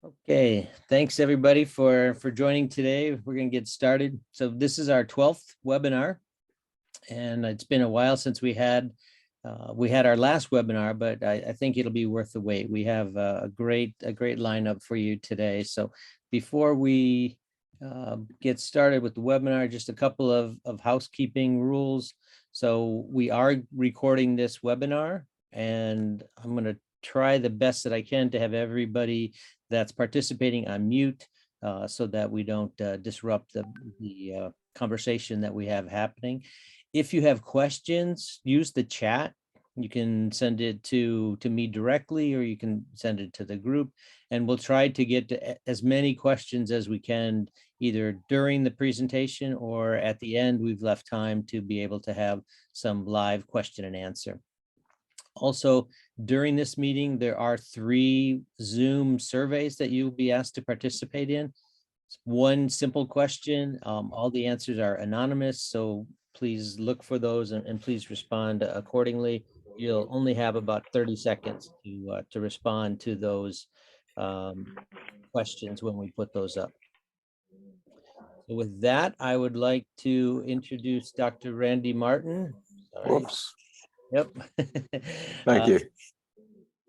Okay, thanks everybody for joining today. We're going to get started. So this is our 12th webinar, and it's been a while since we had our last webinar, but I think it'll be worth the wait. We have a great lineup for you today. So before we get started with the webinar, just a couple of housekeeping rules. So we are recording this webinar, and I'm going to try the best that I can to have everybody that's participating on mute so that we don't disrupt the conversation that we have happening. If you have questions, use the chat. You can send it to me directly, or you can send it to the group, and we'll try to get to as many questions as we can, either during the presentation or at the end. We've left time to be able to have some live question and answer. Also, during this meeting, there are 3 Zoom surveys that you'll be asked to participate in. One simple question. All the answers are anonymous, so please look for those and please respond accordingly. You'll only have about 30 seconds to respond to those questions when we put those up. So with that, I would like to introduce Dr. Randy Martin. Sorry. Whoops. Yep. Thank you.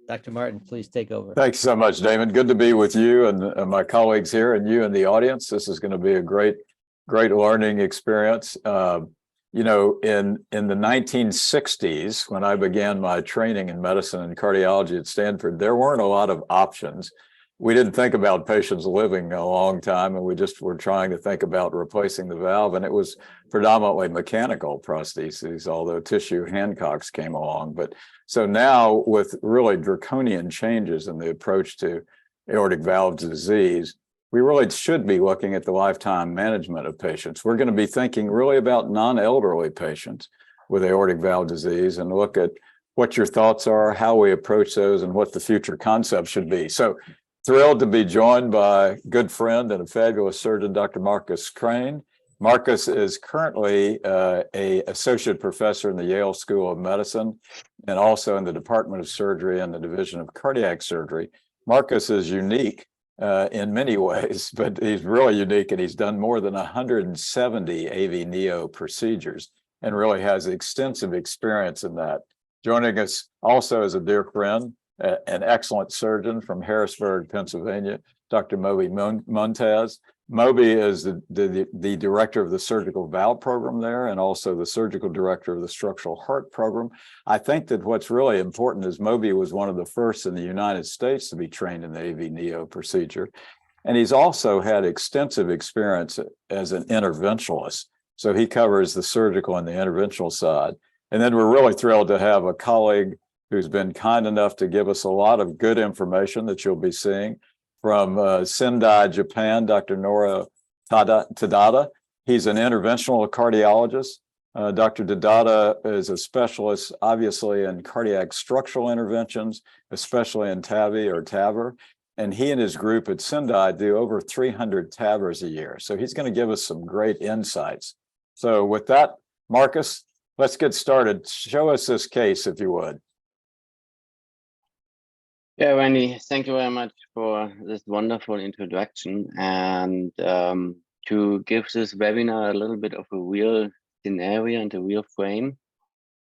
Dr. Martin, please take over. Thanks so much, Damon. Good to be with you and my colleagues here and you in the audience. This is going to be a great learning experience. You know, in the 1960s, when I began my training in medicine and cardiology at Stanford, there weren't a lot of options. We didn't think about patients living a long time, and we just were trying to think about replacing the valve, and it was predominantly mechanical prostheses, although tissue Hancocks came along. But so now, with really draconian changes in the approach to aortic valve disease, we really should be looking at the lifetime management of patients. We're going to be thinking really about non-elderly patients with aortic valve disease and look at what your thoughts are, how we approach those, and what the future concept should be. So thrilled to be joined by a good friend and a fabulous surgeon, Dr. Marcus Crane. Marcus is currently an associate professor in the Yale School of Medicine and also in the Department of Surgery and the Division of Cardiac Surgery. Marcus is unique in many ways, but he's really unique, and he's done more than 170 AVNeo procedures and really has extensive experience in that. Joining us also is a dear friend, an excellent surgeon from Harrisburg, Pennsylvania, Dr. Moby Montez. Moby is the director of the surgical valve program there and also the surgical director of the structural heart program. I think that what's really important is Moby was one of the first in the United States to be trained in the AVNeo procedure. And he's also had extensive experience as an interventionalist. So he covers the surgical and the interventional side. And then we're really thrilled to have a colleague who's been kind enough to give us a lot of good information that you'll be seeing from Sendai, Japan, Dr. Nora Tadada. He's an interventional cardiologist. Dr. Tadada is a specialist, obviously, in cardiac structural interventions, especially in TAVI or TAVR. And he and his group at Sendai do over 300 TAVRs a year. So he's going to give us some great insights. So with that, Marcus, let's get started. Show us this case, if you would. Yeah, Randy, thank you very much for this wonderful introduction, and to give this webinar a little bit of a real scenario and a real frame.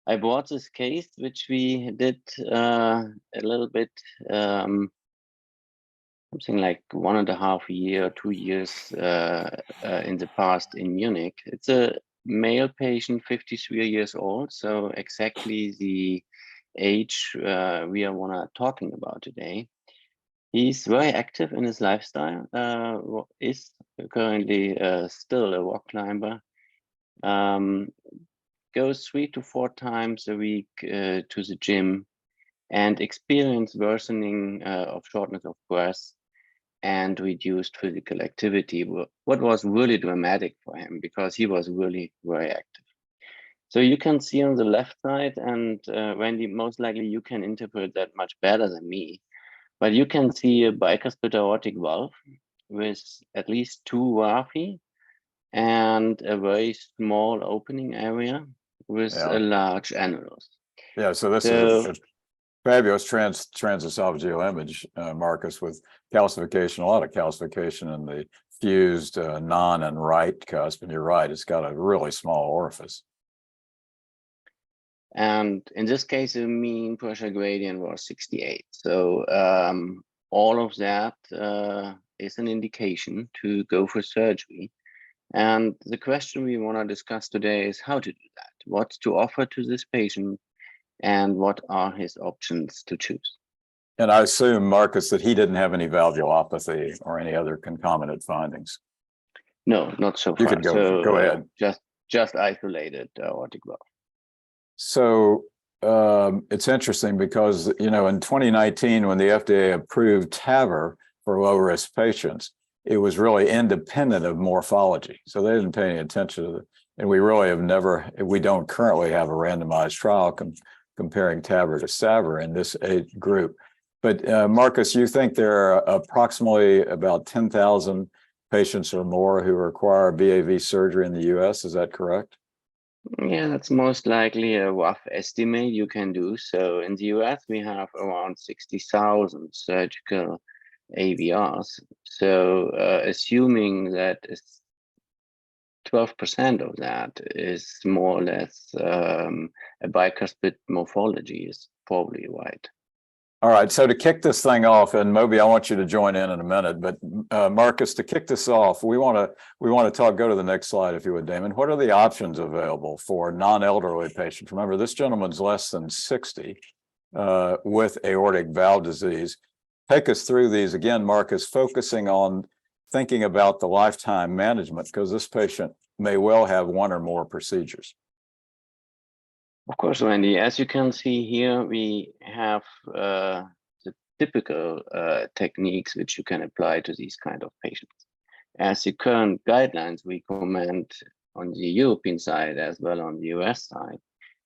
I brought this case, which we did a little bit, something like 1.5 years, 2 years in the past in Munich. It's a male patient, 53 years old, so exactly the age we are talking about today. He's very active in his lifestyle, is currently still a rock climber, goes 3 to 4 times a week to the gym, and experience worsening of shortness of breath and reduced physical activity, what was really dramatic for him because he was really very active. So you can see on the left side, and Randy, most likely you can interpret that much better than me, but you can see a bicuspid aortic valve with at least 2 raphe and a very small opening area with a large annulus. Yeah, so this is fabulous transesophageal image, Marcus, with calcification, a lot of calcification in the fused non and right cusp. And you're right, it's got a really small orifice. And in this case, the mean pressure gradient was 68. So all of that is an indication to go for surgery. And the question we want to discuss today is how to do that, what to offer to this patient, and what are his options to choose. And I assume, Marcus, that he didn't have any valvulopathy or any other concomitant findings. No, not so far. You could go ahead. Just isolated aortic valve. So it's interesting because, you know, in 2019, when the FDA approved TAVR for low-risk patients, it was really independent of morphology. So they didn't pay any attention to it. And we really we don't currently have a randomized trial comparing TAVR to SAVR in this age group. But Marcus, you think there are approximately about 10,000 patients or more who require BAV surgery in the US, is that correct? Yeah, that's most likely a rough estimate you can do. So in the US, we have around 60,000 surgical AVRs. So assuming that 12% of that is more or less a bicuspid morphology is probably right. All right, so to kick this thing off, and Moby, I want you to join in a minute, but Marcus, to kick this off, we want to go to the next slide, if you would, Damon. What are the options available for non-elderly patients? Remember, this gentleman's less than 60 with aortic valve disease. Take us through these again, Marcus, focusing on thinking about the lifetime management, because this patient may well have one or more procedures. Of course, Randy, as you can see here, we have the typical techniques which you can apply to these kind of patients. As the current guidelines recommend on the European side as well on the US side,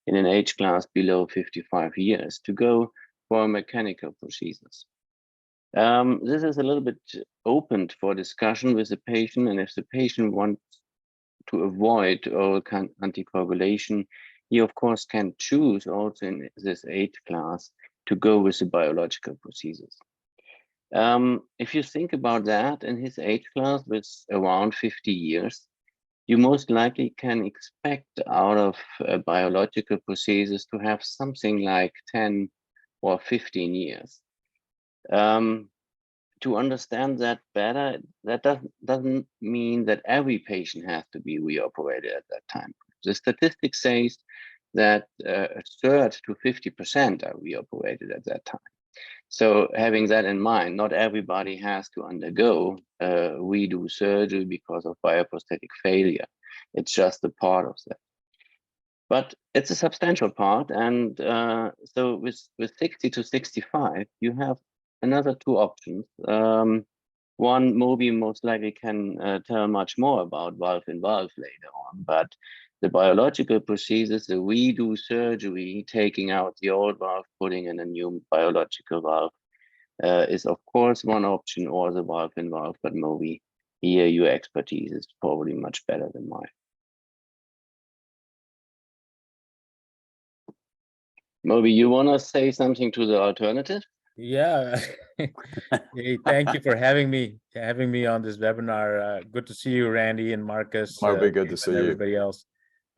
in an age class below 55 years, to go for mechanical procedures. This is a little bit opened for discussion with the patient, and if the patient wants to avoid oral anticoagulation, he of course can choose also in this age class to go with the biological procedures. If you think about that, in his age class with around 50 years, you most likely can expect out of biological procedures to have something like 10 or 15 years. To understand that better, that doesn't mean that every patient has to be reoperated at that time. The statistic says that a third to 50% are reoperated at that time. So having that in mind, not everybody has to undergo redo surgery because of bioprosthetic failure. It's just a part of that. But it's a substantial part. And so with 60 to 65, you have another two options. One, Moby most likely can tell much more about valve-in-valve later on, but the biological procedures, the redo surgery, taking out the old valve, putting in a new biological valve, is of course one option, or the valve-in-valve, but Moby, here your expertise is probably much better than mine. Moby, you want to say something to the alternative? Yeah. Hey, thank you for having me on this webinar. Good to see you, Randy and Marcus. Moby, good to see you. Everybody else.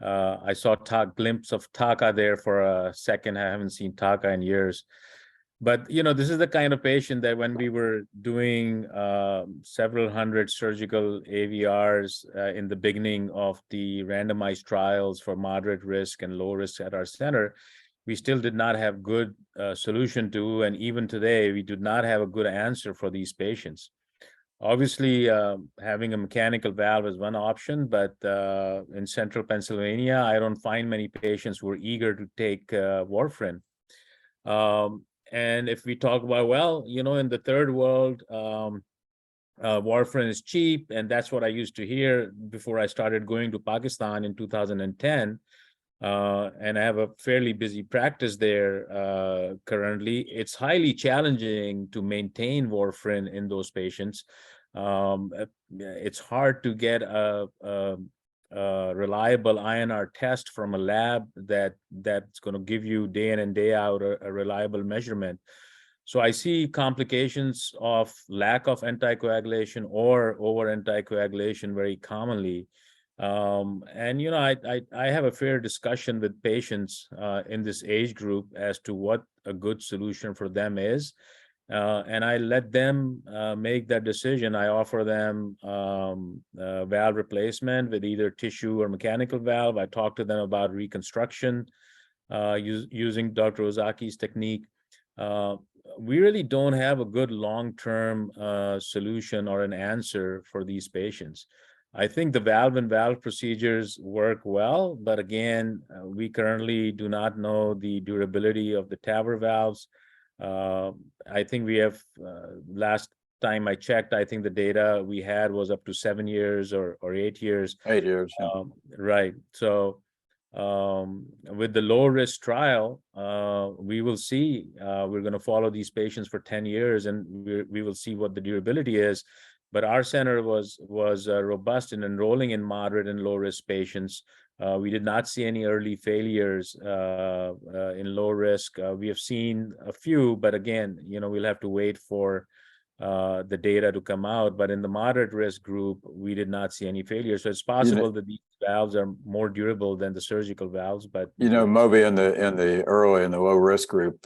I saw a glimpse of Taka there for a second. I haven't seen Taka in years. But, you know, this is the kind of patient that when we were doing several hundred surgical AVRs in the beginning of the randomized trials for moderate risk and low risk at our center, we still did not have good solution to, and even today, we do not have a good answer for these patients. Obviously, having a mechanical valve is one option, but in central Pennsylvania, I don't find many patients who are eager to take warfarin. And if we talk about, well, you know, in the third world, warfarin is cheap, and that's what I used to hear before I started going to Pakistan in 2010. And I have a fairly busy practice there currently. It's highly challenging to maintain warfarin in those patients. It's hard to get a reliable INR test from a lab that's going to give you day in and day out a reliable measurement. So I see complications of lack of anticoagulation or over anticoagulation very commonly. And I have a fair discussion with patients in this age group as to what a good solution for them is. And I let them make that decision. I offer them valve replacement with either tissue or mechanical valve. I talk to them about reconstruction using Dr. Ozaki's technique. We really don't have a good long-term solution or an answer for these patients. I think the valve-in-valve procedures work well, but again, we currently do not know the durability of the TAVR valves. I think we have, last time I checked, I think the data we had was up to 7 years or 8 years. 8 years. Yeah. Right. So with the low risk trial, we will see, we're going to follow these patients for 10 years and we will see what the durability is. But our center was robust in enrolling in moderate and low risk patients. We did not see any early failures in low risk. We have seen a few, but again, we'll have to wait for the data to come out. But in the moderate risk group, we did not see any failures. So it's possible that these valves are more durable than the surgical valves. But Moby, in the low risk group,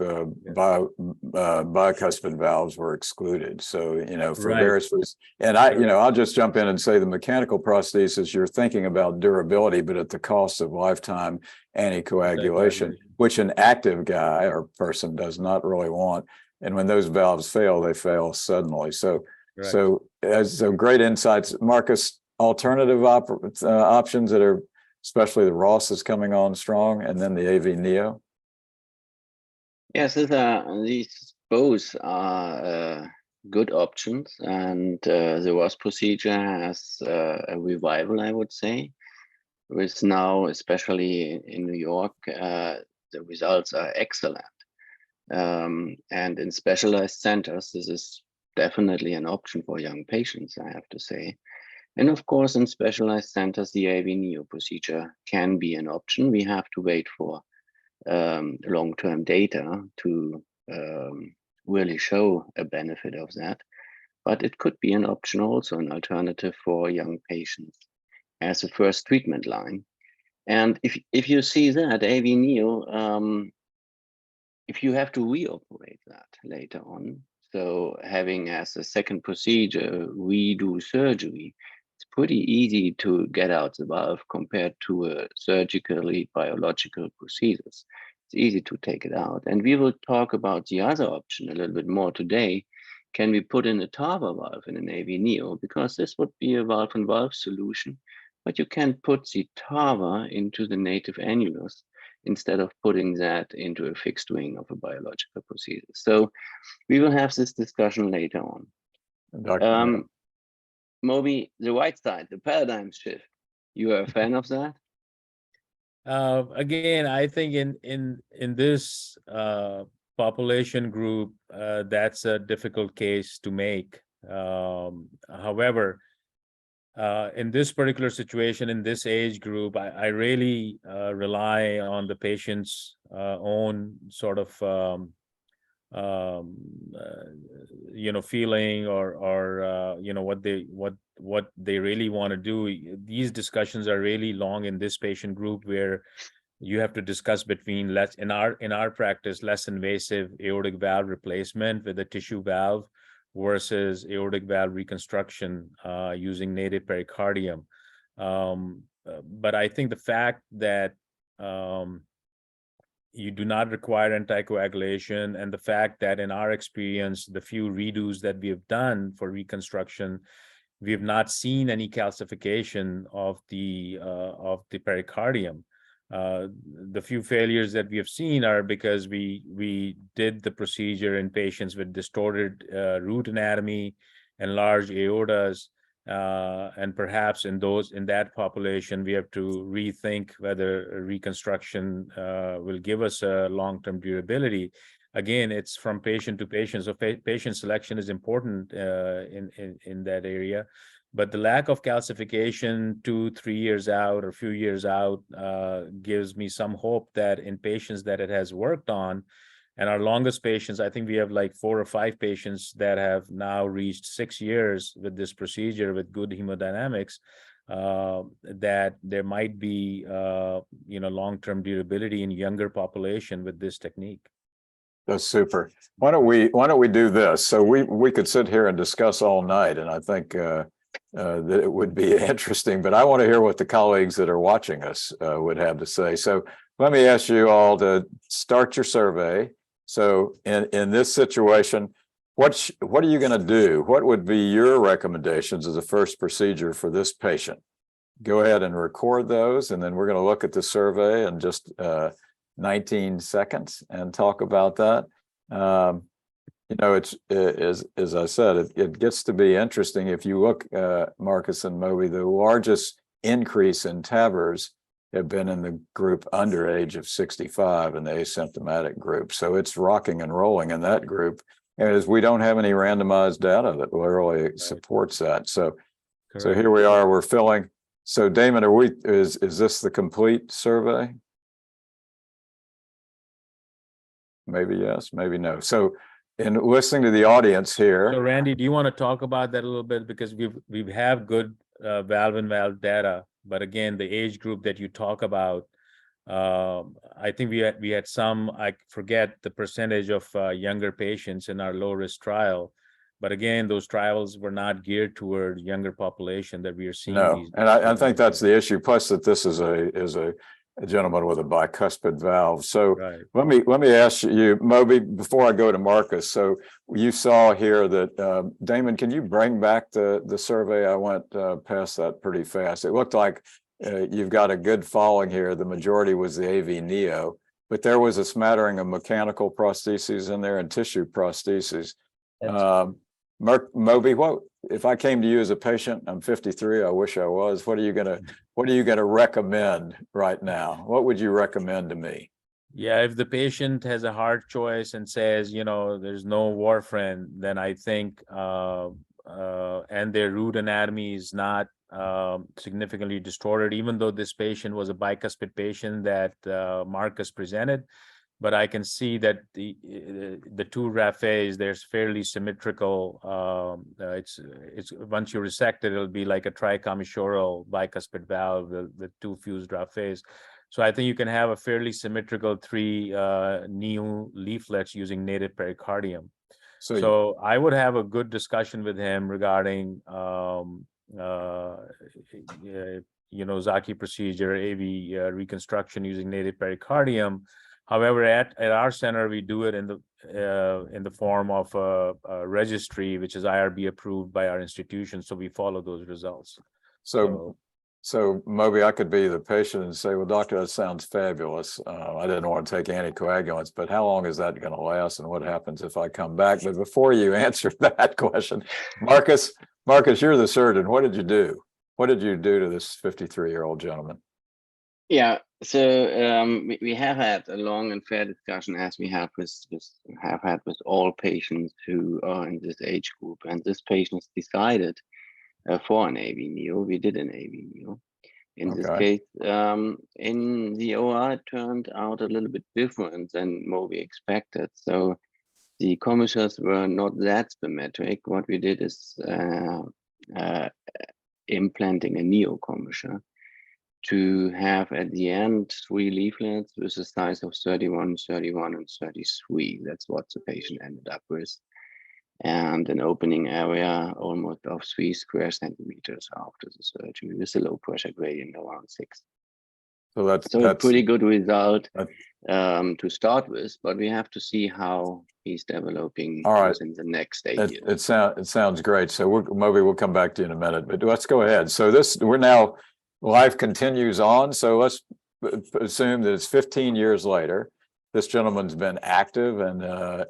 bicuspid valves were excluded. So for various reasons. And I'll just jump in and say the mechanical prosthesis, you're thinking about durability, but at the cost of lifetime anticoagulation, which an active guy or person does not really want. And when those valves fail, they fail suddenly. So great insights, Marcus. Alternative options that are, especially the Ross is coming on strong, and then the AVNeo. Yes, these both are good options, and the Ross procedure has a revival, I would say, with now, especially in New York, the results are excellent. And in specialized centers, this is definitely an option for young patients, I have to say. And of course, in specialized centers, the AVNeo procedure can be an option. We have to wait for long-term data to really show a benefit of that. But it could be an option also, an alternative for young patients as a first treatment line. And if you see that AVNeo, if you have to reoperate that later on, so having as a second procedure redo surgery, it's pretty easy to get out the valve compared to a surgically biological procedures. It's easy to take it out. And we will talk about the other option a little bit more today. Can we put in a TAVR valve in an AVNeo? Because this would be a valve-in-valve solution, but you can put the TAVR into the native annulus instead of putting that into a fixed wing of a biological procedure. So we will have this discussion later on. Moby, the right side, the paradigm shift. You are a fan of that? Again, I think in this population group, that's a difficult case to make. However, in this particular situation, in this age group, I really rely on the patient's own sort of feeling or what they really want to do. These discussions are really long in this patient group, where you have to discuss between in our practice, less invasive aortic valve replacement with a tissue valve versus aortic valve reconstruction using native pericardium. But I think the fact that you do not require anticoagulation, and the fact that in our experience, the few redos that we have done for reconstruction, we have not seen any calcification of the pericardium. The few failures that we have seen are because we did the procedure in patients with distorted root anatomy and large aortas, and perhaps in that population, we have to rethink whether reconstruction will give us a long-term durability. Again, it's from patient to patient, so patient selection is important in that area. But the lack of calcification 2-3 years out or a few years out gives me some hope that in patients that it has worked on, and our longest patients, I think we have like 4 or 5 patients that have now reached 6 years with this procedure with good hemodynamics, that there might be, long-term durability in younger population with this technique. That's super. Why don't we do this? So we could sit here and discuss all night, and I think that it would be interesting, but I want to hear what the colleagues that are watching us would have to say. So let me ask you all to start your survey. So in this situation, what are you going to do? What would be your recommendations as a first procedure for this patient? Go ahead and record those, and then we're going to look at the survey in just 19 seconds and talk about that. It's as I said, it gets to be interesting. If you look, Marcus and Moby, the largest increase in TAVRs have been in the group under age of 65 in the asymptomatic group. So it's rocking and rolling in that group. And as we don't have any randomized data that really supports that. So here we are, we're filling. So Damon, is this the complete survey? Maybe yes, maybe no. So in listening to the audience here. So Randy, do you want to talk about that a little bit? Because we have good valve-in-valve data, but again, the age group that you talk about, I think we had some, I forget the percentage of younger patients in our low-risk trial, but again, those trials were not geared toward younger population that we are seeing. No, and I think that's the issue. Plus, that this is a gentleman with a bicuspid valve. So right. let me ask you, Moby, before I go to Marcus. So you saw here that Damon, can you bring back the survey? I went past that pretty fast. It looked like you've got a good following here. The majority was the AVNeo, but there was a smattering of mechanical prostheses in there and tissue prostheses. Moby, what if I came to you as a patient? I'm 53. I wish I was. What are you gonna recommend right now? What would you recommend to me? Yeah, if the patient has a hard choice and says, there's no warfarin, then I think, and their root anatomy is not significantly distorted, even though this patient was a bicuspid patient that Marcus presented. But I can see that the two raphes, there's fairly symmetrical. It's once you resect it, it'll be like a tricommisural bicuspid valve, the two fused raphes. So I think you can have a fairly symmetrical 3 new leaflets using native pericardium. So I would have a good discussion with him regarding Zaki procedure, AV reconstruction using native pericardium. However, at our center, we do it in the form of a registry, which is IRB approved by our institution. So we follow those results. So Moby, I could be the patient and say, well, doctor, that sounds fabulous. I didn't want to take anticoagulants, but how long is that going to last? And what happens if I come back? But before you answer that question, Marcus, you're the surgeon. What did you do? What did you do to this 53-year-old gentleman? Yeah, so we have had a long and fair discussion, as we have had with all patients who are in this age group, and this patient decided for an AVNeo. We did an AVNeo. In this case, in the OR, it turned out a little bit different than what we expected. So the commissures were not that symmetric. What we did is implanting a neo commissure to have at the end 3 leaflets with a size of 31, 31, and 33. That's what the patient ended up with. And an opening area almost of 3 square centimeters after the surgery with a low pressure gradient around 6. So that's a pretty good result to start with, but we have to see how he's developing in the next 8 years. It sounds great. So Moby, we'll come back to you in a minute, but let's go ahead. So we're now, life continues on. So let's assume that it's 15 years later. This gentleman's been active and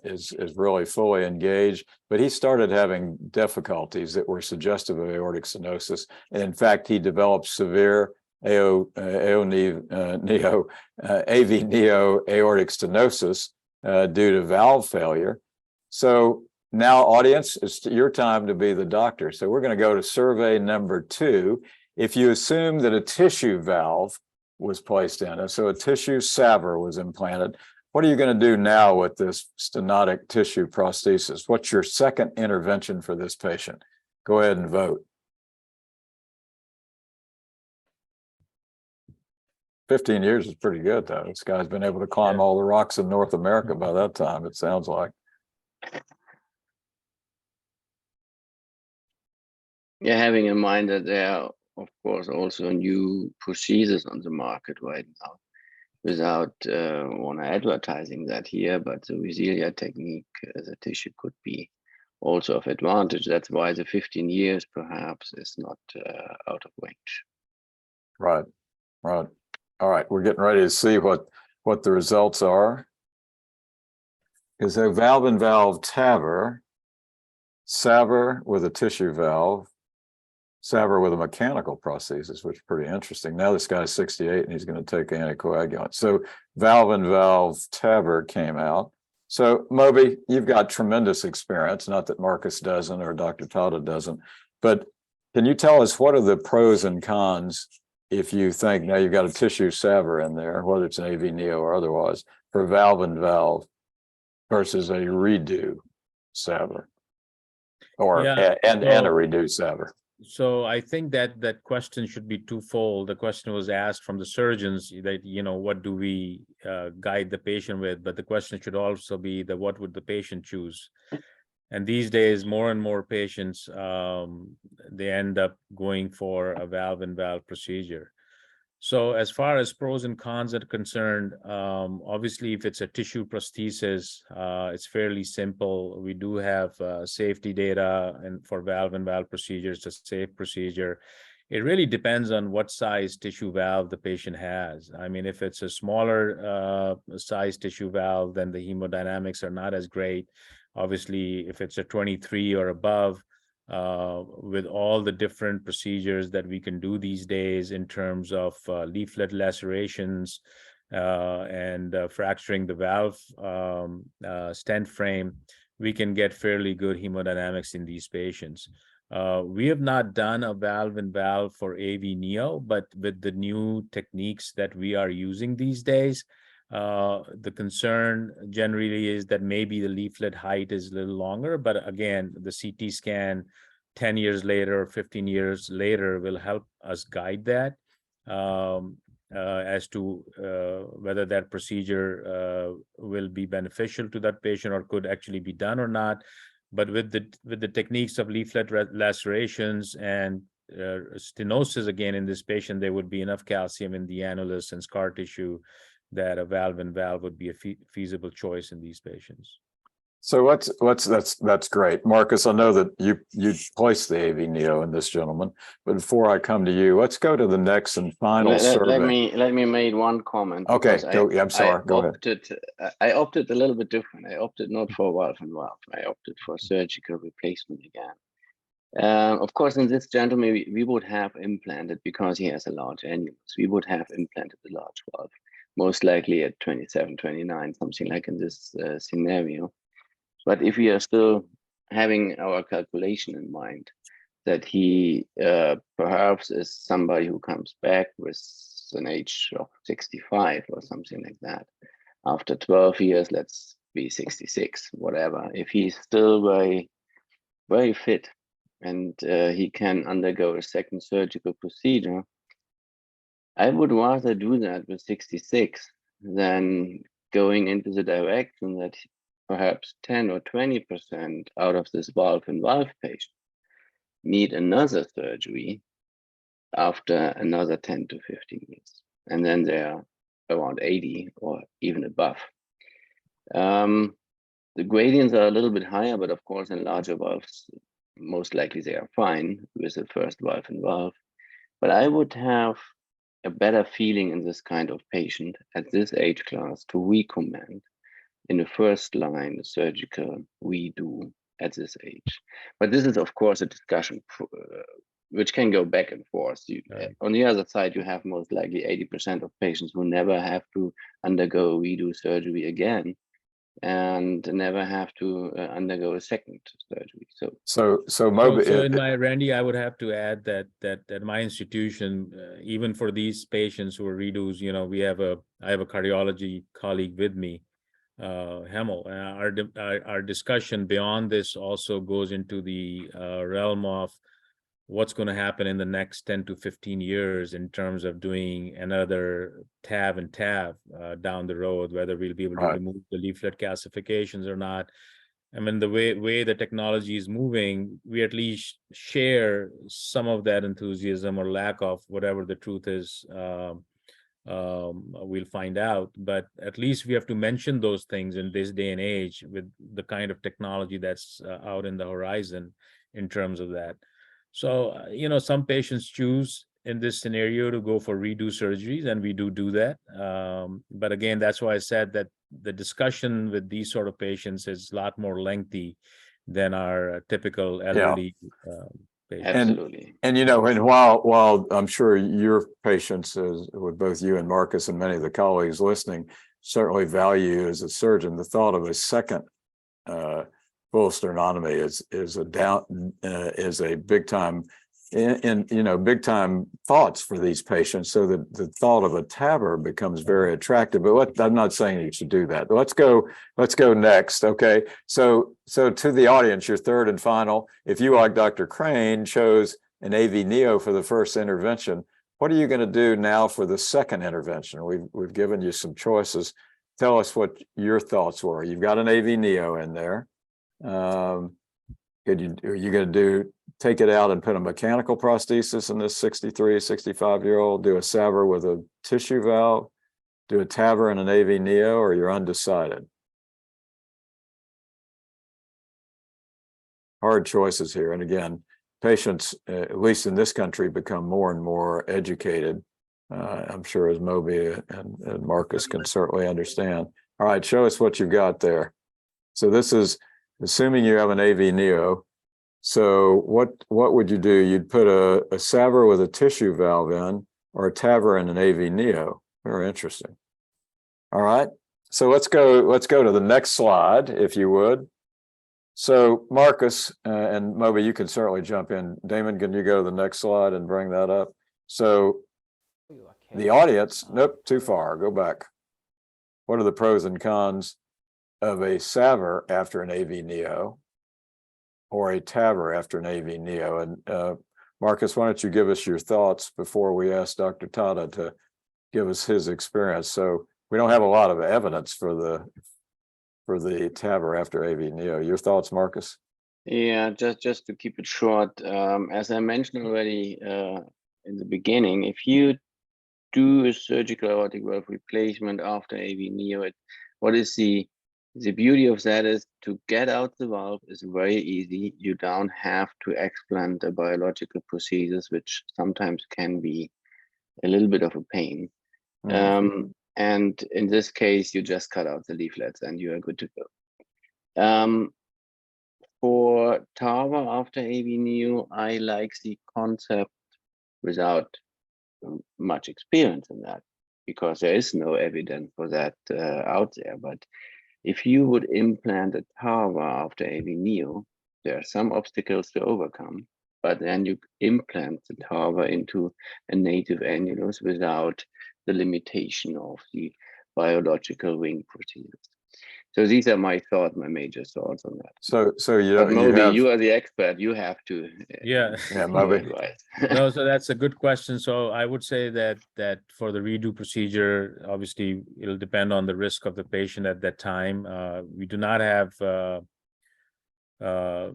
is really fully engaged, but he started having difficulties that were suggestive of aortic stenosis. And in fact, he developed severe AVNeo aortic stenosis due to valve failure. So now, audience, it's your time to be the doctor. So we're going to go to survey number 2. If you assume that a tissue valve was placed in it, so a tissue SAVR was implanted, what are you going to do now with this stenotic tissue prosthesis? What's your second intervention for this patient? Go ahead and vote. 15 years is pretty good, though. This guy's been able to climb all the rocks in North America by that time, it sounds like. Yeah, having in mind that there are, of course, also new procedures on the market right now, without advertising that here, but the Resilia technique as a tissue could be also of advantage. That's why the 15 years perhaps is not out of range. Right, right. All right, we're getting ready to see what the results are. Is a valve-in-valve TAVR, SAVR with a tissue valve, SAVR with a mechanical prosthesis, which is pretty interesting. Now this guy's 68 and he's going to take anticoagulant. So valve-in-valve TAVR came out. So Moby, you've got tremendous experience, not that Marcus doesn't or Dr. Tata doesn't, but can you tell us what are the pros and cons if you think now you've got a tissue SAVR in there, whether it's an AVNeo or otherwise, for valve-in-valve versus a redo SAVR or and a redo SAVR? So I think that question should be twofold. The question was asked from the surgeons that, what do we guide the patient with? But the question should also be that what would the patient choose? And these days, more and more patients, they end up going for a valve-in-valve procedure. So as far as pros and cons are concerned, obviously, if it's a tissue prosthesis, it's fairly simple. We do have safety data, and for valve-in-valve procedures, it's a safe procedure. It really depends on what size tissue valve the patient has. I mean, if it's a smaller size tissue valve, then the hemodynamics are not as great. Obviously, if it's a 23 or above, with all the different procedures that we can do these days in terms of leaflet lacerations and fracturing the valve stent frame, we can get fairly good hemodynamics in these patients. We have not done a valve-in-valve for AVNeo, but with the new techniques that we are using these days, the concern generally is that maybe the leaflet height is a little longer, but again, the CT scan 10 years later or 15 years later will help us guide that as to whether that procedure will be beneficial to that patient or could actually be done or not. But with the techniques of leaflet lacerations and stenosis, again, in this patient, there would be enough calcium in the annulus and scar tissue that a valve-in-valve would be a feasible choice in these patients. So that's great, Marcus. I know that you placed the AVNeo in this gentleman, but before I come to you, let's go to the next and final survey. Let me make one comment. Okay, I'm sorry. Go ahead. I opted a little bit different. I opted not for valve-in-valve. I opted for surgical replacement again. Of course, in this gentleman, we would have implanted, because he has a large annulus, we would have implanted the large valve, most likely at 27, 29, something like in this scenario. But if we are still having our calculation in mind that he perhaps is somebody who comes back with an age of 65 or something like that, after 12 years, let's be 66, whatever, if he's still very, very fit and he can undergo a second surgical procedure, I would rather do that with 66 than going into the direction that perhaps 10 or 20% out of this valve-in-valve patient need another surgery after another 10 to 15 years. And then they're around 80 or even above. The gradients are a little bit higher, but of course in larger valves, most likely they are fine with the first valve-in-valve. But I would have a better feeling in this kind of patient at this age class to recommend in the first line surgical redo at this age. But this is, of course, a discussion which can go back and forth. On the other side, you have most likely 80% of patients who never have to undergo redo surgery again, and never have to undergo a second surgery. So So Moby, So in my Randy, I would have to add that at my institution, even for these patients who are redos, you know, I have a cardiology colleague with me, Hemel. Our discussion beyond this also goes into the realm of what's going to happen in the next 10 to 15 years in terms of doing another TAV and TAV down the road, whether we'll be able to Right. remove the leaflet calcifications or not. I mean, the way the technology is moving, we at least share some of that enthusiasm or lack of, whatever the truth is. We'll find out, but at least we have to mention those things in this day and age with the kind of technology that's out in the horizon in terms of that. So, you know, some patients choose in this scenario to go for redo surgeries, and we do that. But again, that's why I said that the discussion with these sort of patients is a lot more lengthy than our typical elderly patients. absolutely. And you know, and while I'm sure your patients, with both you and Marcus and many of the colleagues listening, certainly value as a surgeon the thought of a second full sternotomy is a big time big time thoughts for these patients. So that the thought of a TAVR becomes very attractive. But I'm not saying you should do that. Let's go next. Okay. So to the audience, your third and final, if you, like Dr. Crane, chose an AVNeo for the first intervention, what are you going to do now for the second intervention? We've given you some choices. Tell us what your thoughts were. You've got an AVNeo in there. Are you going to take it out and put a mechanical prosthesis in this 63, 65-year-old, do a SAVR with a tissue valve, do a TAVR and an AVNeo, or you're undecided? Hard choices here. And again, patients, at least in this country, become more and more educated. I'm sure as Moby and Marcus can certainly understand. All right, show us what you've got there. So this is assuming you have an AVNeo. So what would you do? You'd put a SAVR with a tissue valve in, or a TAVR and an AVNeo. Very interesting. All right. So let's go to the next slide, if you would. So Marcus and Moby, you can certainly jump in. Damon, can you go to the next slide and bring that up? So the audience, nope, too far. Go back. What are the pros and cons of a SAVR after an AVNeo or a TAVR after an AVNeo? And Marcus, why don't you give us your thoughts before we ask Dr. Tata to give us his experience? So we don't have a lot of evidence for the TAVR after AVNeo. Your thoughts, Marcus? Yeah, just to keep it short, as I mentioned already in the beginning, if you do a surgical aortic valve replacement after AVNeo, what is the beauty of that is to get out the valve is very easy. You don't have to explant the biological procedures, which sometimes can be a little bit of a pain. And in this case, you just cut out the leaflets and you are good to go. For TAVR after AVNeo, I like the concept without much experience in that, because there is no evidence for that out there. But if you would implant a TAVR after AVNeo, there are some obstacles to overcome, but then you implant the TAVR into a native annulus without the limitation of the biological wing procedures. So these are my major thoughts on that. So you but Moby, you are the expert. You have to. Yeah, Moby. No, so that's a good question. So I would say that for the redo procedure, obviously it'll depend on the risk of the patient at that time. We do not have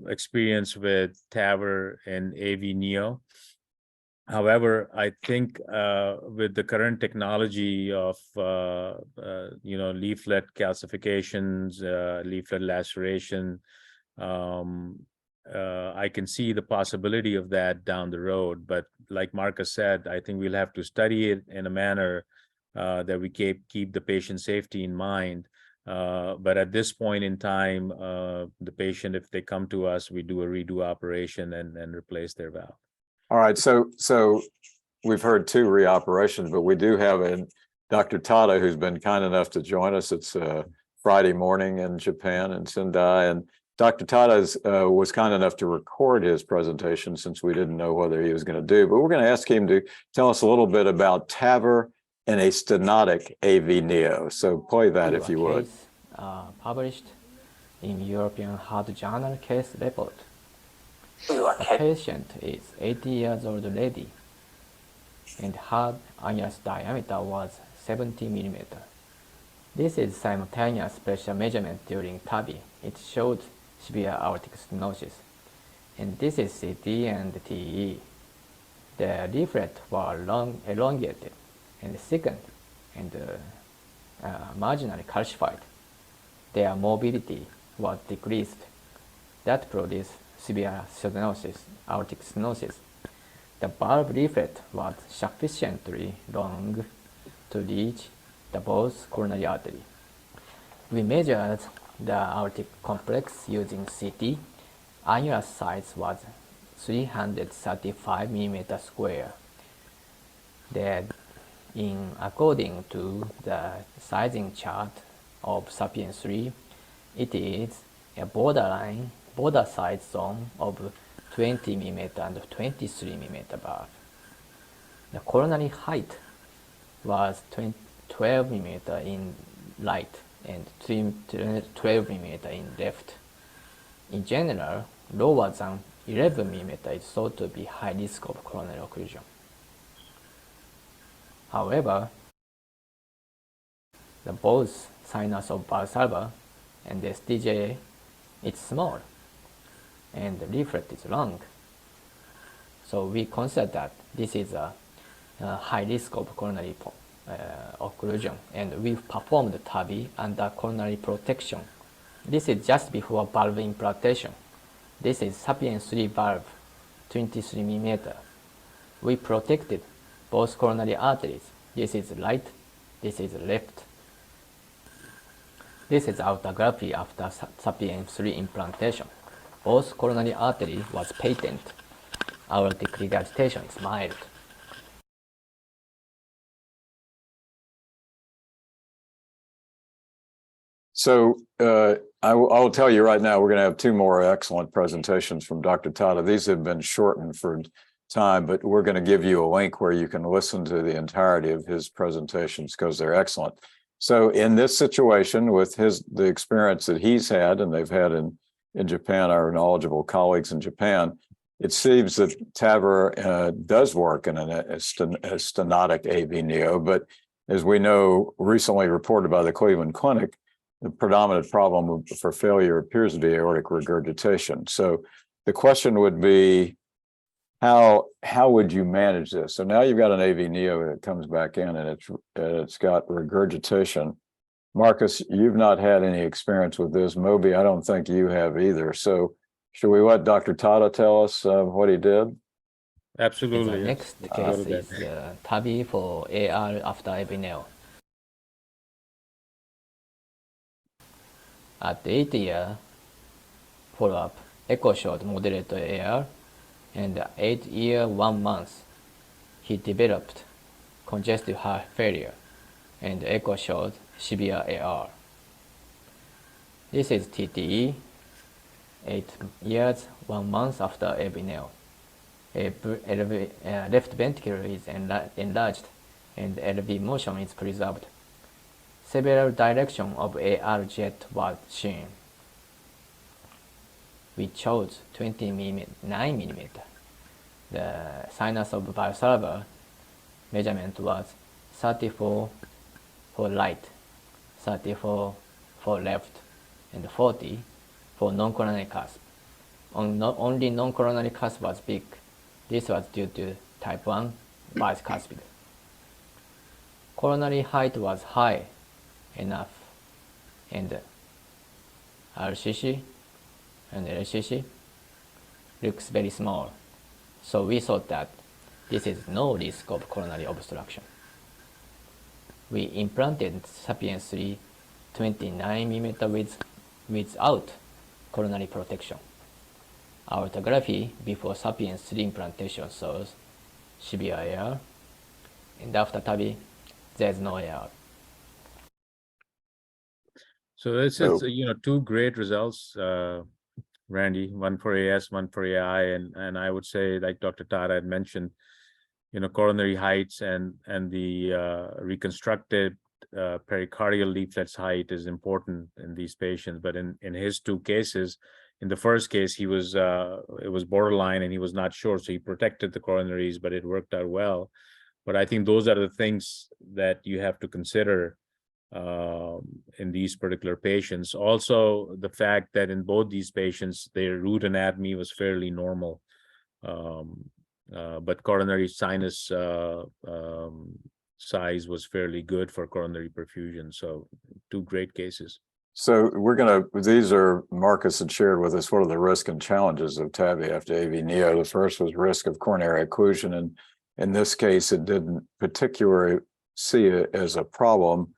experience with TAVR and AVNeo. However, I think with the current technology of leaflet calcifications, leaflet laceration, I can see the possibility of that down the road. But like Marcus said, I think we'll have to study it in a manner that we keep the patient safety in mind. But at this point in time, the patient, if they come to us, we do a redo operation and replace their valve. All right, so we've heard 2 reoperations, but we do have Dr. Tata, who's been kind enough to join us. It's Friday morning in Japan, in Sendai. And Dr. Tada was kind enough to record his presentation since we didn't know whether he was going to do. But we're going to ask him to tell us a little bit about TAVR and a stenotic AVNeo. So play that if you would. Case, published in European Heart Journal case report. The patient is 80 years old lady, and heart annulus diameter was 70 millimeter. This is simultaneous pressure measurement during TAVI. It showed severe aortic stenosis. And this is CT and TE. The leaflet were elongated and thickened and marginally calcified. Their mobility was decreased. That produced severe stenosis, aortic stenosis. The valve leaflet was sufficiently long to reach the both coronary artery. We measured the aortic complex using CT. Annulus size was 335 millimeter square. Then, according to the sizing chart of SAPIEN 3, it is a border size zone of 20 millimeter and 23 millimeter valve. The coronary height was 12 millimeter in right and 12 millimeter in left. In general, lower than 11 millimeter is thought to be high risk of coronary occlusion. However, the both sinus of Valsalva and the STJ is small and the leaflet is long. So we consider that this is a high risk of coronary occlusion, and we performed TAVI under coronary protection. This is just before valve implantation. This is SAPIEN 3 valve, 23 millimeter. We protected both coronary arteries. This is right, this is left. This is autography after SAPIEN 3 implantation. Both coronary artery was patent. Aortic regurgitation is mild. So I will tell you right now, we're going to have two more excellent presentations from Dr. Tada. These have been shortened for time, but we're going to give you a link where you can listen to the entirety of his presentations because they're excellent. So in this situation with the experience that he's had and they've had in Japan, our knowledgeable colleagues in Japan, it seems that TAVR does work in a stenotic AVNeo, but as we know, recently reported by the Cleveland Clinic, the predominant problem for failure appears to be aortic regurgitation. So the question would be, how would you manage this? So now you've got an AVNeo that comes back in and it's got regurgitation. Marcus, you've not had any experience with this. Moby, I don't think you have either. So should we let Dr. Tada tell us what he did? Absolutely. The next case is TAVI for AR after AVNeo. At 8-year follow-up, echo showed moderate AR, and 8-year 1 month, he developed congestive heart failure, and echo showed severe AR. This is TTE, 8 years 1 month after AVNeo. Left ventricle is enlarged, and LV motion is preserved. Several directions of AR jet was seen. We chose 29 millimeter. The sinus of Valsalva measurement was 34 for right, 34 for left, and 40 for non-coronary cusp. Only non-coronary cusp was big. This was due to type 1 bicuspid. Coronary height was high enough, and RCC and LCC looks very small. So we thought that this is no risk of coronary obstruction. We implanted SAPIEN 3 29 mm without coronary protection. Aortography before SAPIEN 3 implantation shows severe AR, and after TAVI, there's no AR. So this is, two great results, Randy, one for AS, one for AI. And I would say, like Dr. Tata had mentioned, coronary heights and the reconstructed pericardial leaflets height is important in these patients. But in his two cases, in the first case, it was borderline and he was not sure. So he protected the coronaries, but it worked out well. But I think those are the things that you have to consider in these particular patients. Also, the fact that in both these patients, their root anatomy was fairly normal, but coronary sinus size was fairly good for coronary perfusion. So two great cases. So these are Marcus had shared with us, what are the risks and challenges of TAVI after AVNeo. The first was risk of coronary occlusion. And in this case, it didn't particularly see it as a problem.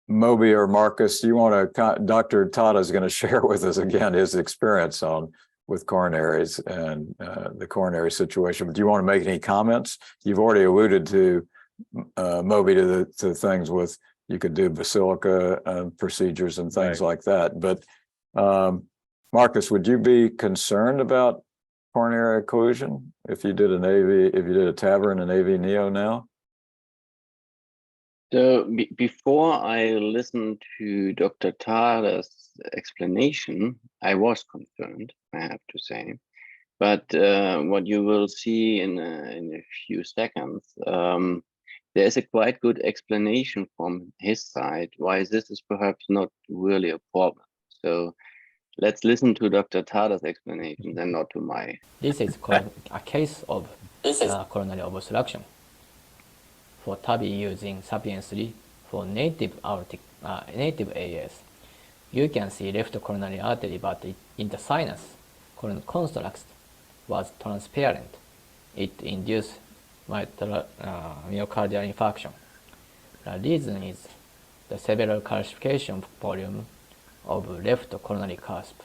Moby or Marcus, Dr. Tata is going to share with us again his experience with coronaries and the coronary situation. But do you want to make any comments? You've already alluded to Moby to things with you could do basilica procedures and things like that. But Marcus, would you be concerned about coronary occlusion if you did a TAVR and an AVNeo now? So before I listened to Dr. Tara's explanation, I was concerned, I have to say. But what you will see in a few seconds, there is a quite good explanation from his side why this is perhaps not really a problem. So let's listen to Dr. Tara's explanation and not to my. This is called a case of coronary obstruction for TAVI using Sapiens 3 for native aortic, native AS. You can see left coronary artery, but in the sinus, coronary construct was transparent. It induced myocardial infarction. The reason is the several calcification volume of left coronary cusp.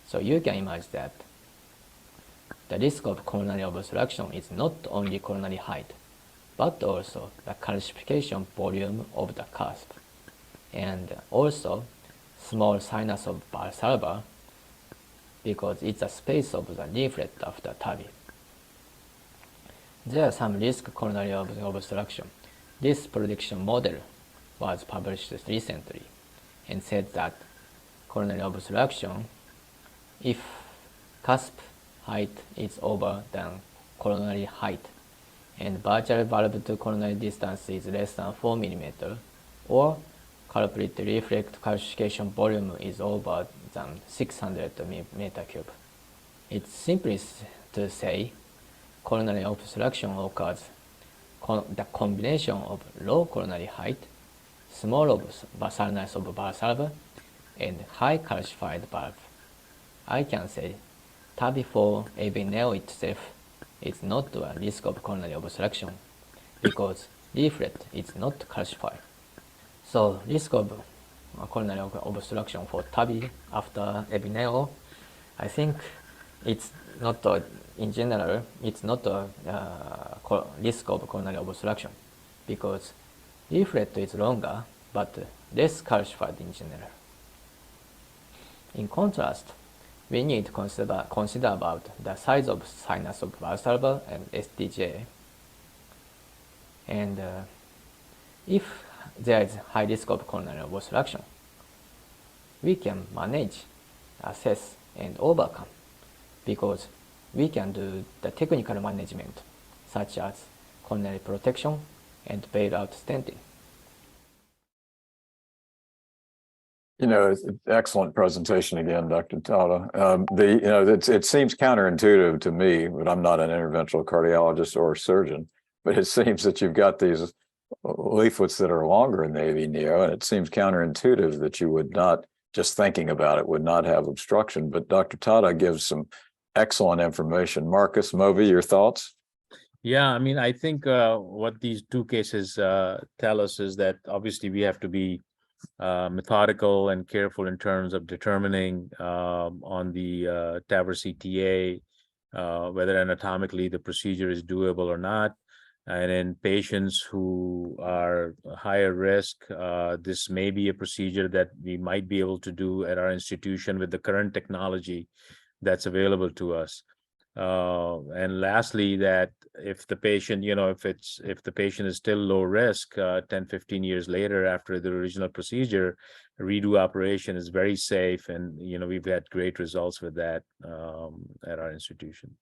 So you can imagine that the risk of coronary obstruction is not only coronary height, but also the calcification volume of the cusp, and also small sinus of Valsalva, because it's a space of the leaflet after TAVI. There are some risk coronary obstruction. This prediction model was published recently and said that coronary obstruction, if cusp height is over than coronary height, and virtual valve to coronary distance is less than 4 mm, or culprit reflect calcification volume is over than 600 m3. It's simply to say coronary obstruction occurs the combination of low coronary height, small sinus of Valsalva, and high calcified valve. I can say TAVI for AVNeo itself is not a risk of coronary obstruction because leaflet is not calcified. So risk of coronary obstruction for TAVI after AVNeo, I think it's not in general, it's not a risk of coronary obstruction because leaflet is longer but less calcified in general. In contrast, we need to consider about the size of sinus of Valsalva and STJ. And if there is high risk of coronary obstruction, we can manage, assess, and overcome because we can do the technical management such as coronary protection and bailout stenting. It's an excellent presentation again, Dr. Tata. It seems counterintuitive to me, but I'm not an interventional cardiologist or surgeon, but it seems that you've got these leaflets that are longer in the AVNeo, and it seems counterintuitive that you would not, just thinking about it, would not have obstruction. But Dr. Tata gives some excellent information. Marcus, Moby, your thoughts? Yeah, I mean, I think what these two cases tell us is that obviously we have to be methodical and careful in terms of determining on the TAVR CTA whether anatomically the procedure is doable or not. And in patients who are higher risk, this may be a procedure that we might be able to do at our institution with the current technology that's available to us. And lastly, that if the patient, if the patient is still low risk, 10, 15 years later after the original procedure, a redo operation is very safe. And, we've had great results with that at our institution.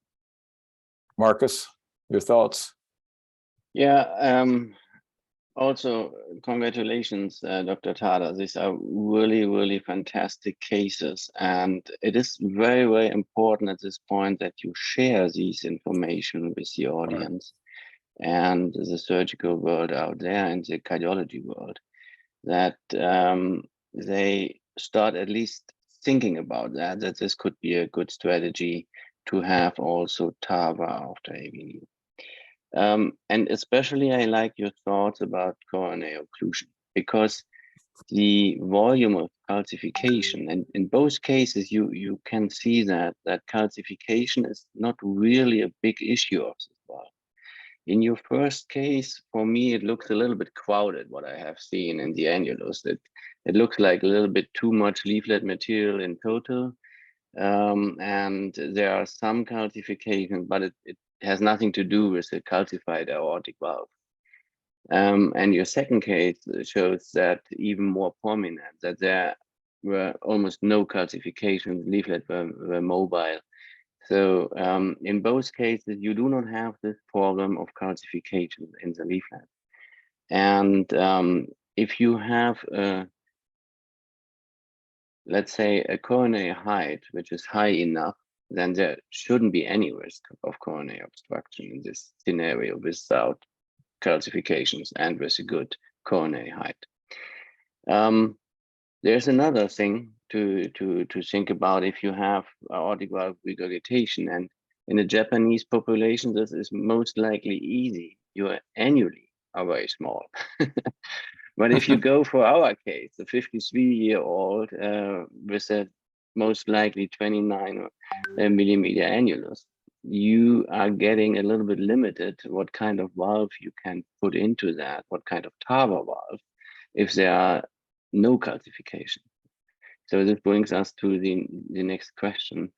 Marcus, your thoughts? Yeah, also congratulations, Dr. Tada. These are really, really fantastic cases. And it is very, very important at this point that you share these information with the audience and the surgical world out there and the cardiology world, that they start at least thinking about that this could be a good strategy to have also TAVR after AVNeo. And especially I like your thoughts about coronary occlusion, because the volume of calcification, and in both cases you can see that calcification is not really a big issue of this valve. In your first case, for me, it looks a little bit crowded, what I have seen in the annulus. It looks like a little bit too much leaflet material in total. And there are some calcifications, but it has nothing to do with the calcified aortic valve. And your second case shows that even more prominent, that there were almost no calcifications, leaflets were mobile. So in both cases, you do not have this problem of calcification in the leaflet. And if you have let's say a coronary height which is high enough, then there shouldn't be any risk of coronary obstruction in this scenario without calcifications and with a good coronary height. There's another thing to think about if you have aortic valve regurgitation, and in the Japanese population, this is most likely easy. Your annuli are very small. But if you go for our case, a 53-year-old with a most likely 29 millimeter annulus, you are getting a little bit limited what kind of valve you can put into that, what kind of TAVR valve, if there are no calcification. So this brings us to the next question.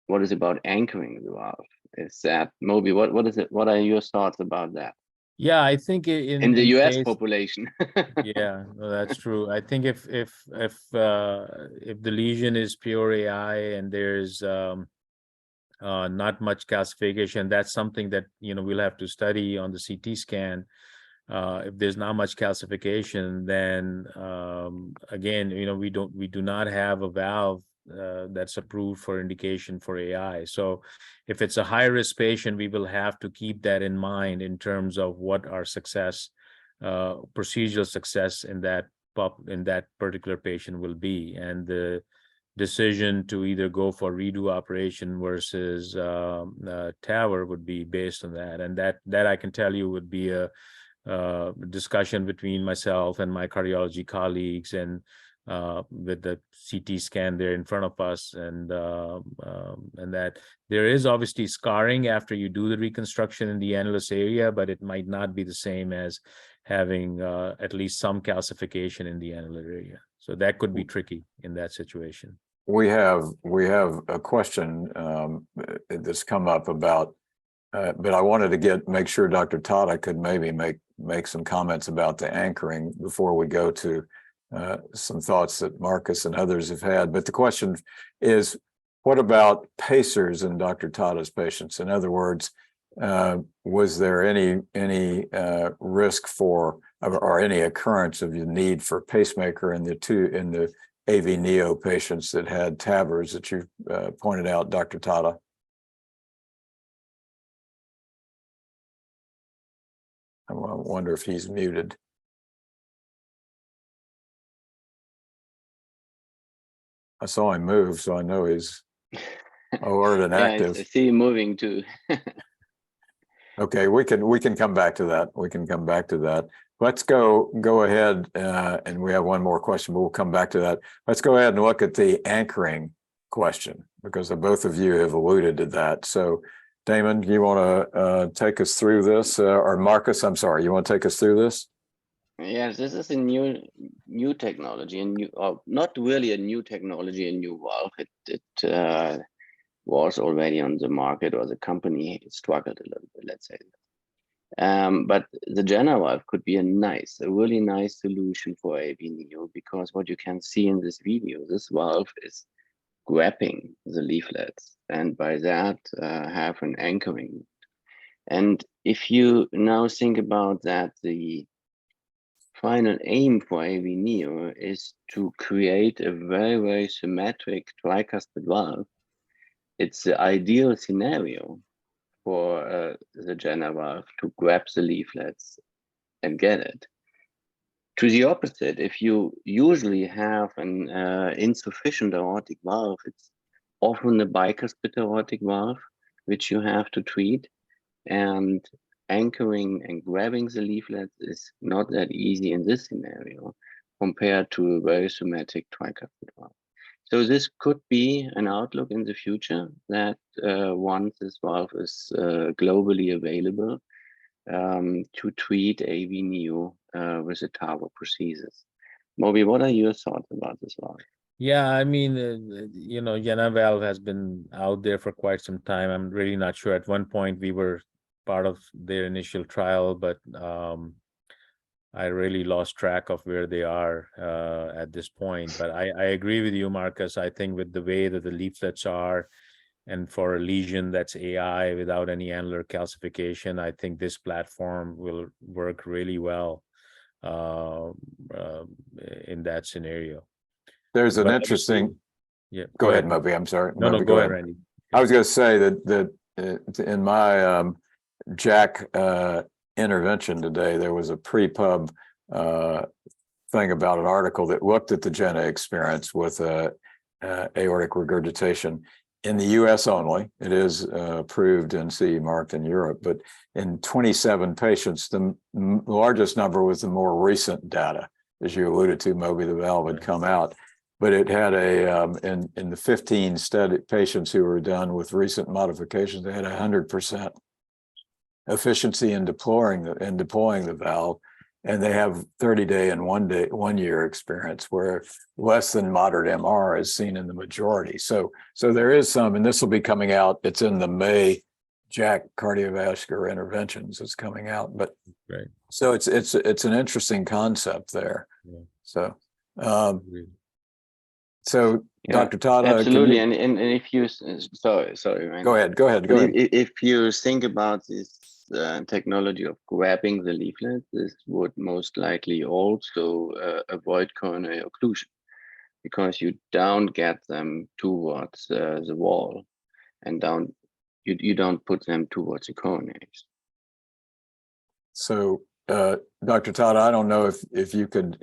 What is about anchoring the valve? Is that, Moby, what is it? What are your thoughts about that? Yeah, I think in the US case, population. Yeah, no, that's true. I think if the lesion is pure AI and there's not much calcification, that's something that we'll have to study on the CT scan. If there's not much calcification, then again, we do not have a valve that's approved for indication for AI. So if it's a high risk patient, we will have to keep that in mind in terms of what our success, procedural success in that particular patient will be, and the decision to either go for redo operation versus TAVR would be based on that. And that I can tell you would be a discussion between myself and my cardiology colleagues, and with the CT scan there in front of us, and that there is obviously scarring after you do the reconstruction in the annulus area, but it might not be the same as having at least some calcification in the annular area. So that could be tricky in that situation. We have a question that's come up about, but I wanted to make sure Dr. Tada could maybe make some comments about the anchoring before we go to some thoughts that Marcus and others have had. But the question is, what about pacers in Dr. Tada's patients? In other words, was there any risk for or any occurrence of the need for pacemaker in the AVNeo patients that had TAVRs that you pointed out, Dr. Tada? I wonder if he's muted. I saw him move, so I know he's alert and active. I see him moving too. Okay, we can come back to that. We can come back to that. Let's go ahead, and we have one more question, but we'll come back to that. Let's go ahead and look at the anchoring question, because both of you have alluded to that. So Damon, you want to take us through this, or Marcus? I'm sorry, you want to take us through this? Yes, this is a new technology, and not really a new technology, a new valve. It was already on the market, or the company struggled a little bit, let's say. But the Jana valve could be a really nice solution for AVNeo, because what you can see in this video, this valve is grabbing the leaflets, and by that have an anchoring. And if you now think about that, the final aim for AVNeo is to create a very, very symmetric tricuspid valve. It's the ideal scenario for the Jana valve to grab the leaflets and get it. To the opposite, if you usually have an insufficient aortic valve, it's often a bicuspid aortic valve, which you have to treat, and anchoring and grabbing the leaflets is not that easy in this scenario compared to a very symmetric tricuspid valve. So this could be an outlook in the future that once this valve is globally available, to treat AVNeo with a TAVR prosthesis. Moby, what are your thoughts about this valve? Yeah, I mean, you know, Jana valve has been out there for quite some time. I'm really not sure. At one point, we were part of their initial trial, but I really lost track of where they are at this point. But I agree with you, Marcus. I think with the way that the leaflets are, and for a lesion that's AI without any annular calcification, I think this platform will work really well in that scenario. There's an interesting. Yeah. Go ahead, Moby. I'm sorry. No, Moby, go ahead, Randy. I was going to say that in my Jack intervention today, there was a pre-pub thing about an article that looked at the Jana experience with aortic regurgitation in the US only. It is approved and CE marked in Europe, but in 27 patients, the largest number was the more recent data. As you alluded to, Moby, the valve had come out, but it had in the 15 study patients who were done with recent modifications, they had 100% efficiency in deploying the valve, and they have 30-day and 1 year experience, where less than moderate MR is seen in the majority. So there is some, and this will be coming out. It's in the May Jack Cardiovascular Interventions. It's coming out, but right. So it's an interesting concept there. Yeah. So Dr. Todd, absolutely, and if you sorry, man. Go ahead. If you think about this technology of grabbing the leaflet, this would most likely also avoid coronary occlusion, because you don't get them towards the wall, and you don't put them towards the coronaries. So Dr. Todd, I don't know if you can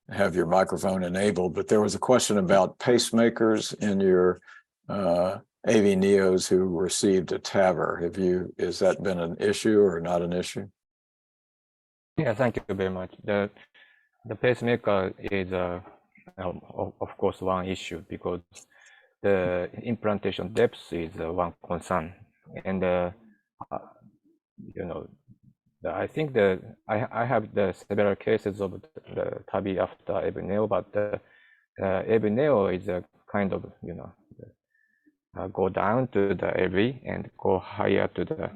have your microphone enabled, but there was a question about pacemakers in your AVNeos who received a TAVR. Has that been an issue or not an issue? Yeah, thank you very much. The pacemaker is, of course, one issue, because the implantation depth is one concern, and you know, I think I have the several cases of the TAVI after AVNeo, but AVNeo is a kind of, you know, go down to the LV and go higher to the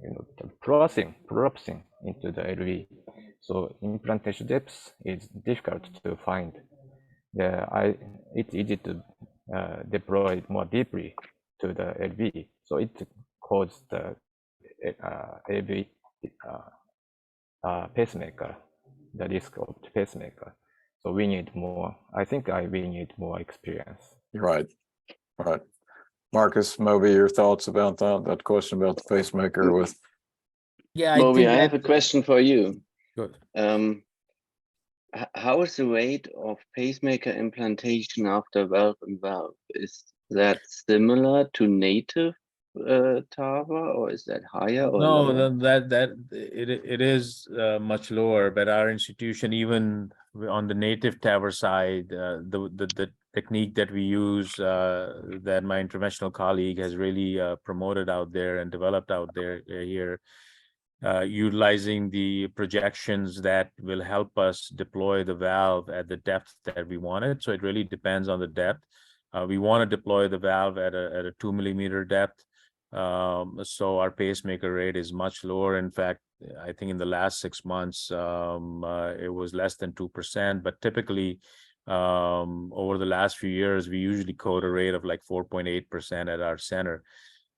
you know, the prolapsing into the LV. So implantation depth is difficult to find. It's easy to deploy more deeply to the LV, so it causes the AV pacemaker, the risk of the pacemaker. So we need more. I think we need more experience. Right. Marcus, Moby, your thoughts about that question about the pacemaker with? Yeah, Moby, I have a question for you. Good. How is the rate of pacemaker implantation after valve-in-valve? Is that similar to native TAVR, or is that higher or lower? No, that it is much lower, but our institution, even on the native TAVR side, the technique that we use, that my interventional colleague has really promoted out there and developed out there here, utilizing the projections that will help us deploy the valve at the depth that we want it. So it really depends on the depth. We want to deploy the valve at a 2 millimeter depth. So our pacemaker rate is much lower. In fact, I think in the last 6 months, it was less than 2%, but typically over the last few years, we usually quote a rate of like 4.8% at our center.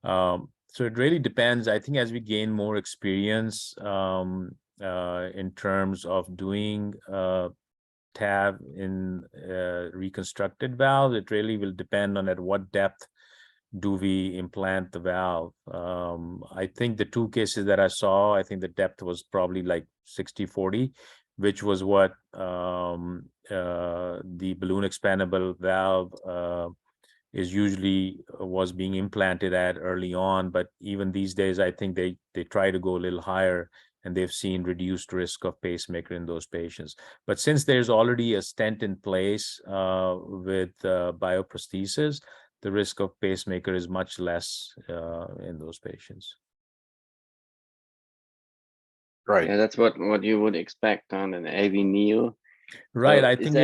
So it really depends. I think as we gain more experience in terms of doing TAV in reconstructed valve, it really will depend on at what depth do we implant the valve. I think the 2 cases that I saw, I think the depth was probably like 60-40, which was what the balloon expandable valve is usually was being implanted at early on. But even these days, I think they try to go a little higher, and they've seen reduced risk of pacemaker in those patients. But since there's already a stent in place with bioprosthesis, the risk of pacemaker is much less in those patients. Right. Yeah, that's what you would expect on an AVNeo. Right. So I think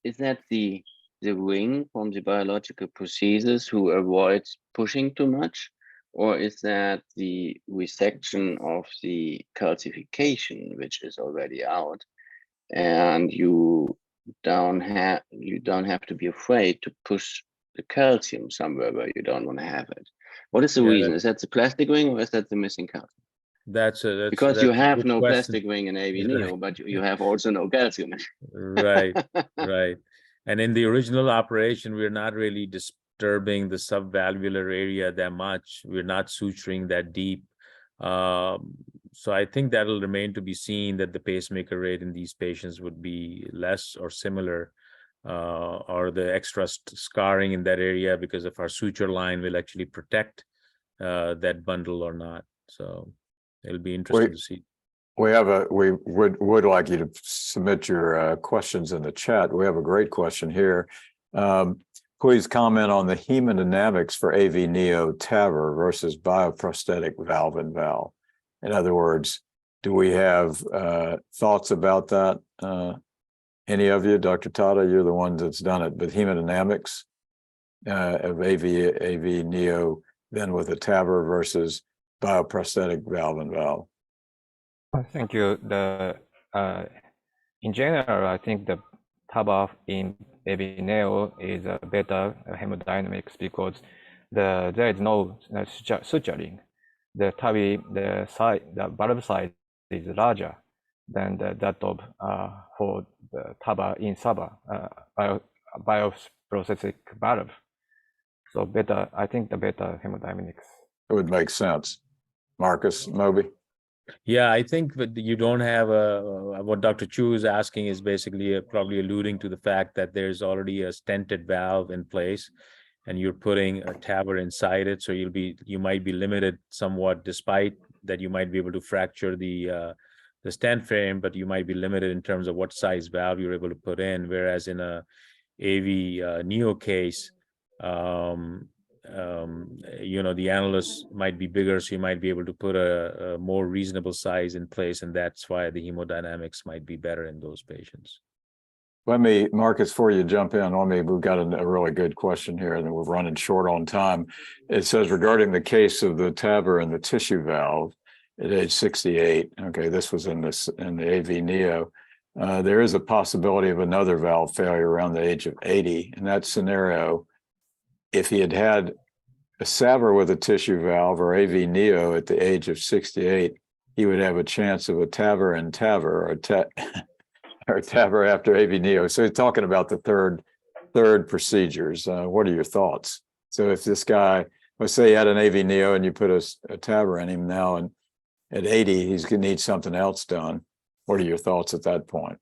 is that the wing from the biological prosthesis who avoids pushing too much, or is that the resection of the calcification which is already out, and you don't have to be afraid to push the calcium somewhere where you don't want to have it? What is the reason? Is that the plastic ring, or is that the missing calcium? Because you have no plastic ring in AVNeo, but you have also no calcium. Right, right. And in the original operation, we're not really disturbing the subvalvular area that much. We're not suturing that deep. So I think that'll remain to be seen, that the pacemaker rate in these patients would be less or similar, or the extra scarring in that area because of our suture line will actually protect that bundle or not. So it'll be interesting to see. We would like you to submit your questions in the chat. We have a great question here. Please comment on the hemodynamics for AVNeo TAVR versus bioprosthetic valve and valve. In other words, do we have thoughts about that? Any of you? Dr. Tata, you're the one that's done it, but hemodynamics of AVNeo then with a TAVR versus bioprosthetic valve and valve. Thank you. In general, I think the TAVR in AVNeo is a better hemodynamics because there is no suturing. The valve size is larger than that of for the TAVR in bioprosthetic valve. So better, I think the better hemodynamics. It would make sense. Marcus, Moby? Yeah, I think that you don't have what Dr. Chu is asking is basically probably alluding to the fact that there's already a stented valve in place and you're putting a TAVR inside it. So you might be limited somewhat, despite that you might be able to fracture the stent frame, but you might be limited in terms of what size valve you're able to put in. Whereas in a AVNeo case, the annulus might be bigger, so you might be able to put a more reasonable size in place, and that's why the hemodynamics might be better in those patients. Marcus, before you jump in, we've got a really good question here, and we're running short on time. It says, regarding the case of the TAVR and the tissue valve at age 68, okay, this was in the AVNeo, there is a possibility of another valve failure around the age of 80. In that scenario, if he had had a SAVR with a tissue valve or AVNeo at the age of 68, he would have a chance of a TAVR and TAVR, or TAVR after AVNeo. So he's talking about the third procedures. What are your thoughts? So if this guy, let's say he had an AVNeo and you put a TAVR in him now, and at 80, he's going to need something else done. What are your thoughts at that point?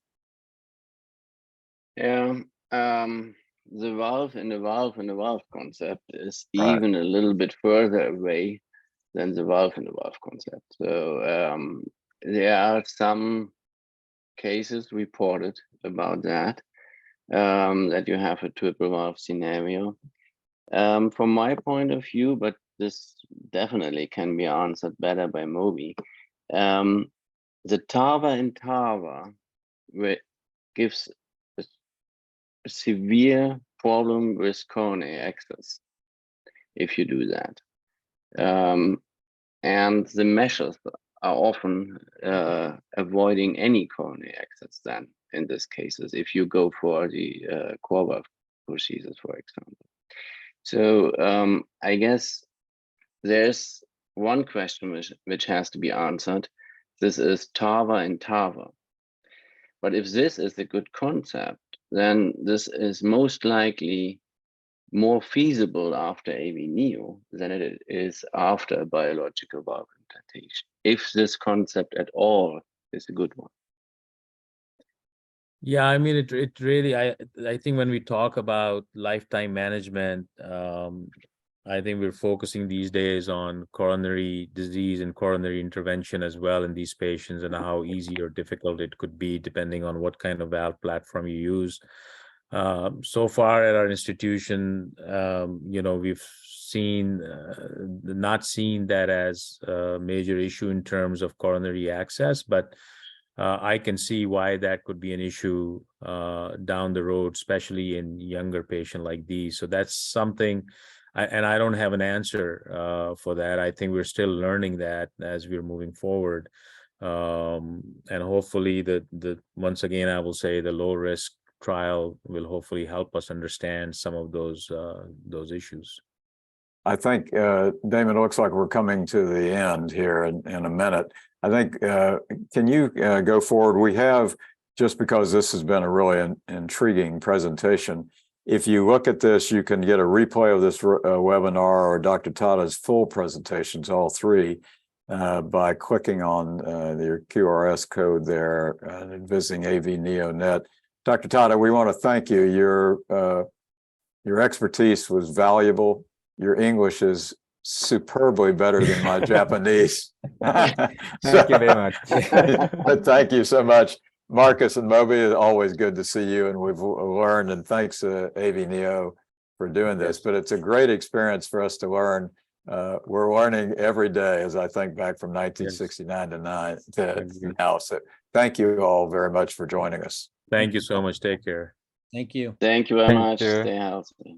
Yeah, the valve in the valve concept is even a little bit further away than the valve in the valve concept. So there are some cases reported about that, that you have a triple valve scenario. From my point of view, but this definitely can be answered better by Moby. The TAVA in TAVA gives a severe problem with coronary access if you do that. And the measures are often avoiding any coronary access then in these cases, if you go for the core valve procedures, for example. So I guess there's one question which has to be answered. This is TAVA in TAVA. But if this is a good concept, then this is most likely more feasible after AVNeo than it is after a biological valve implantation, if this concept at all is a good one. Yeah, I mean, it really, I think when we talk about lifetime management, I think we're focusing these days on coronary disease and coronary intervention as well in these patients, and how easy or difficult it could be depending on what kind of valve platform you use. So far at our institution, we've not seen that as a major issue in terms of coronary access, but I can see why that could be an issue down the road, especially in younger patients like these. So that's something, and I don't have an answer for that. I think we're still learning that as we're moving forward. And hopefully the once again, I will say the low risk trial will hopefully help us understand some of those issues. I think, Damon, it looks like we're coming to the end here in a minute. I think, can you go forward? We have, just because this has been a really intriguing presentation, if you look at this, you can get a replay of this webinar or Dr. Tada's full presentations, all three, by clicking on your QRS code there and visiting AVNeo.net. Dr. Tada, we want to thank you. Your expertise was valuable. Your English is superbly better than my Japanese. Thank you very much. But thank you so much. Marcus and Moby, it's always good to see you, and we've learned, and thanks to AVNeo for doing this, but it's a great experience for us to learn. We're learning every day as I think back from 1969 to now. So thank you all very much for joining us. Thank you so much. Take care. Thank you. Thank you very Thank much. you. Stay healthy.